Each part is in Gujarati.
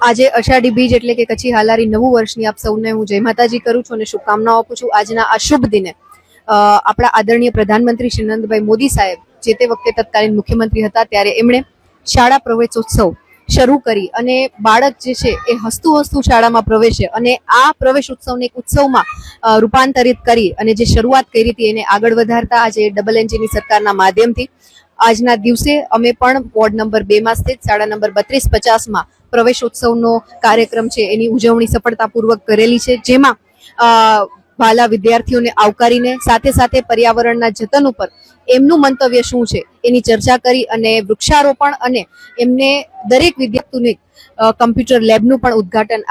આજે અષાઢી બીજ એટલે કે કચ્છી હાલારી નવું વર્ષની આપ સૌને હું જય માતાજી કરું છું અને શુભકામનાઓ આપું છું. આજના આ શુભ દિને આપણા આદરણીય પ્રધાનમંત્રી શ્રી નરેન્દ્રભાઈ મોદી સાહેબ જે તે વખતે તત્કાલીન મુખ્યમંત્રી હતા ત્યારે એમણે શાળા પ્રવેશોત્સવ શરૂ કરી અને બાળક જે છે એ હસતું હસતું શાળામાં પ્રવેશે અને આ પ્રવેશ ઉત્સવને એક ઉત્સવમાં રૂપાંતરિત કરી અને જે શરૂઆત કરી હતી એને આગળ વધારતા આજે ડબલ એન્જિનની સરકારના માધ્યમથી આજના દિવસે અમે પણ વોર્ડ નંબર 2 માં સ્થિત શાળા નંબર 3250 પ્રવેશોત્સવનો કાર્યક્રમ છે એની ઉજવણી સફળતાપૂર્વક કરેલી છે, જેમાં વાલા વિદ્યાર્થીઓને આવકારીને સાથે સાથે પર્યાવરણના જતન ઉપર એમનું મંતવ્ય શું છે એની ચર્ચા કરી અને વૃક્ષારોપણ અને એમને દરેક વિદ્યાર્થીઓને કમ્પ્યુટર લેબનું પણ ઉદ્ઘાટન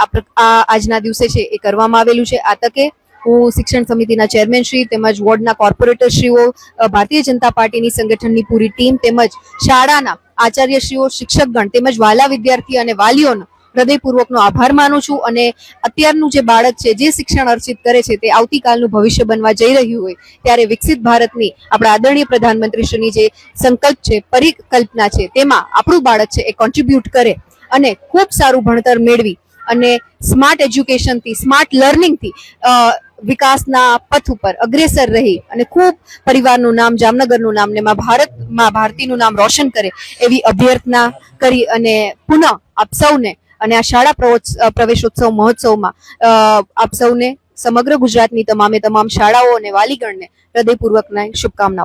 આજના દિવસે છે એ કરવામાં આવેલું છે. આ તકે હું શિક્ષણ સમિતિના ચેરમેન શ્રી તેમજ વોર્ડના કોર્પોરેટર શ્રીઓ, ભારતીય જનતા પાર્ટીની સંગઠનની પૂરી ટીમ તેમજ શાળાના આચાર્યશ્રીઓ, શિક્ષકગણ તેમજ વાલા વિદ્યાર્થી અને વાલીઓનો હૃદયપૂર્વકનો આભાર માનું છું. અને અત્યારનું જે બાળક છે જે શિક્ષણ અર્ચિત કરે છે તે આવતીકાલનું ભવિષ્ય બનવા જઈ રહ્યું હોય ત્યારે વિકસિત ભારતની આપણા આદરણીય પ્રધાનમંત્રીશ્રીની જે સંકલ્પ છે, પરિકલ્પના છે, તેમાં આપણું બાળક છે એ કોન્ટ્રીબ્યુટ કરે અને ખૂબ સારું ભણતર મેળવી અને સ્માર્ટ એજ્યુકેશનથી, સ્માર્ટ લર્નિંગથી વિકાસના પથ ઉપર અગ્રેસર રહી અને ખૂબ પરિવારનું નામ, જામનગરનું નામ ને માં ભારતીનું નામ રોશન કરે એવી અભ્યર્થના કરી અને પુનઃ આપ સૌને અને આ શાળા પ્રવેશોત્સવ મહોત્સવમાં આપ સૌને સમગ્ર ગુજરાતની તમામ શાળાઓ અને વાલીગણને હૃદયપૂર્વકના શુભકામનાઓ.